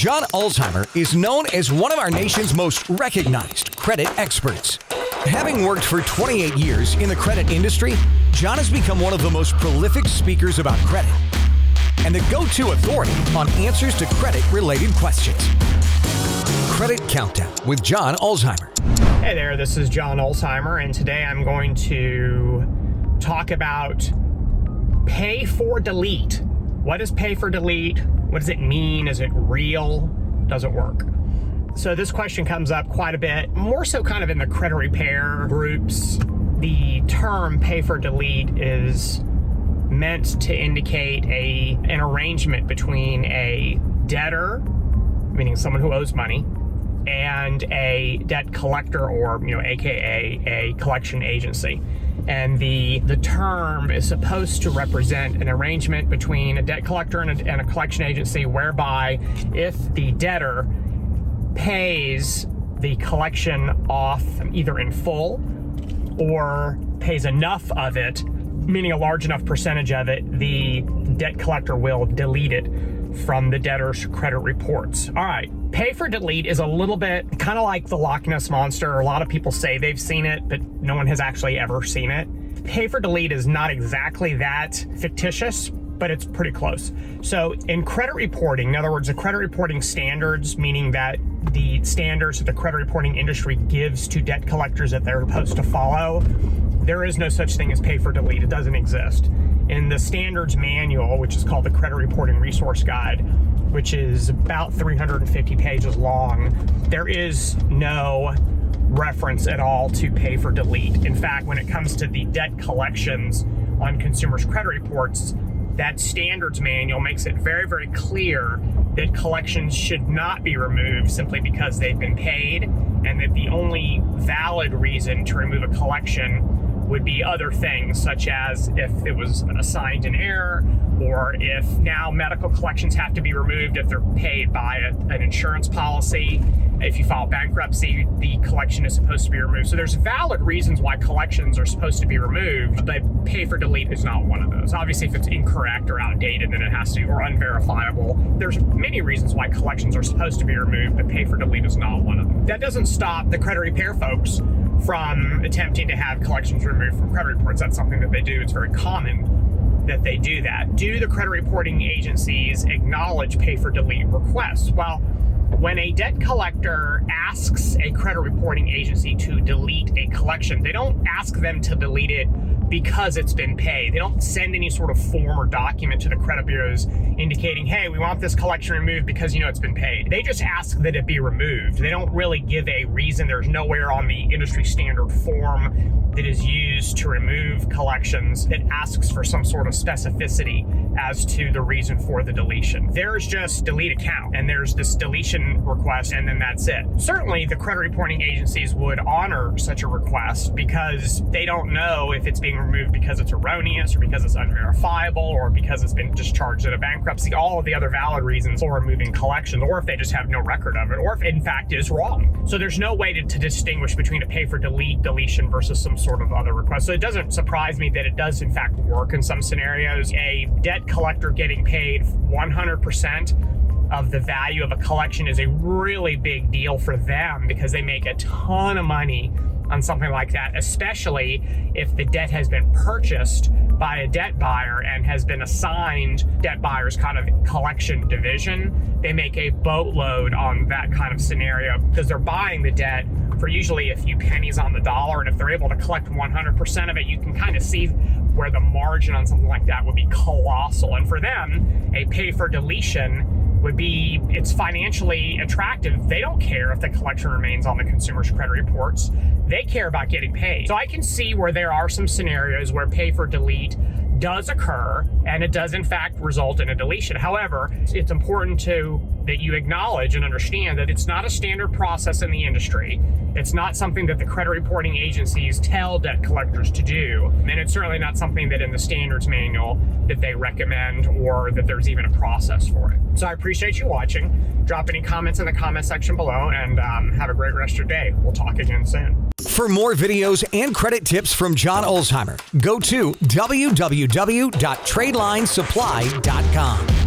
John Ulzheimer is known as one of our nation's most recognized credit experts. Having worked for 28 years in the credit industry, John has become one of the most prolific speakers about credit and the go-to authority on answers to credit-related questions. Credit Countdown with John Ulzheimer. Hey there, this is John Ulzheimer, and today I'm going to talk about pay for delete. What is pay for delete? What does it mean? Is it real? Does it work? So this question comes up quite a bit, more so kind of in the credit repair groups. The term pay for delete is meant to indicate an arrangement between a debtor, meaning someone who owes money, and a debt collector, or aka a collection agency. And the term is supposed to represent an arrangement between a debt collector and a collection agency, whereby if the debtor pays the collection off either in full or pays enough of it, meaning a large enough percentage of it, the debt collector will delete it from the debtor's credit reports. All right, pay for delete is a little bit kind of like the Loch Ness Monster. A lot of people say they've seen it, but no one has actually ever seen it. Pay for delete is not exactly that fictitious, but it's pretty close. So in credit reporting, in other words, the credit reporting standards, meaning that the standards that the credit reporting industry gives to debt collectors that they're supposed to follow, there is no such thing as pay for delete. It doesn't exist. In the standards manual, which is called the Credit Reporting Resource Guide, which is about 350 pages long, there is no reference at all to pay for delete. In fact, when it comes to the debt collections on consumers' credit reports, that standards manual makes it very, very clear that collections should not be removed simply because they've been paid, and that the only valid reason to remove a collection would be other things, such as if it was assigned in error, or if now medical collections have to be removed if they're paid by an insurance policy. If you file bankruptcy, the collection is supposed to be removed. So there's valid reasons why collections are supposed to be removed, but pay for delete is not one of those. Obviously, if it's incorrect or outdated, then it has to, or unverifiable. There's many reasons why collections are supposed to be removed, but pay for delete is not one of them. That doesn't stop the credit repair folks from attempting to have collections removed from credit reports. That's something that they do. It's very common that they do that. Do the credit reporting agencies acknowledge pay for delete requests? Well, when a debt collector asks a credit reporting agency to delete a collection, they don't ask them to delete it because it's been paid. They don't send any sort of form or document to the credit bureaus indicating, hey, we want this collection removed because it's been paid. They just ask that it be removed. They don't really give a reason. There's nowhere on the industry standard form that is used to remove collections that asks for some sort of specificity as to the reason for the deletion. There's just delete account, and there's this deletion request, and then that's it. Certainly, the credit reporting agencies would honor such a request because they don't know if it's being removed because it's erroneous, or because it's unverifiable, or because it's been discharged at a bankruptcy, all of the other valid reasons for removing collections, or if they just have no record of it, or if it in fact is wrong. So there's no way to distinguish between a pay for delete deletion versus some sort of other request. So it doesn't surprise me that it does in fact work in some scenarios. A debt collector getting paid 100% of the value of a collection is a really big deal for them, because they make a ton of money on something like that, especially if the debt has been purchased by a debt buyer and has been assigned debt buyer's kind of collection division. They make a boatload on that kind of scenario because they're buying the debt for usually a few pennies on the dollar, and if they're able to collect 100% of it, you can kind of see where the margin on something like that would be colossal. And for them, a pay for deletion would be, it's financially attractive. They don't care if the collection remains on the consumer's credit reports. They care about getting paid. So I can see where there are some scenarios where pay for delete does occur, and it does in fact result in a deletion. However, it's important that you acknowledge and understand that it's not a standard process in the industry. It's not something that the credit reporting agencies tell debt collectors to do. And it's certainly not something that in the standards manual that they recommend, or that there's even a process for it. So I appreciate you watching. Drop any comments in the comment section below, and have a great rest of your day. We'll talk again soon. For more videos and credit tips from John Ulzheimer, go to www.tradelinesupply.com.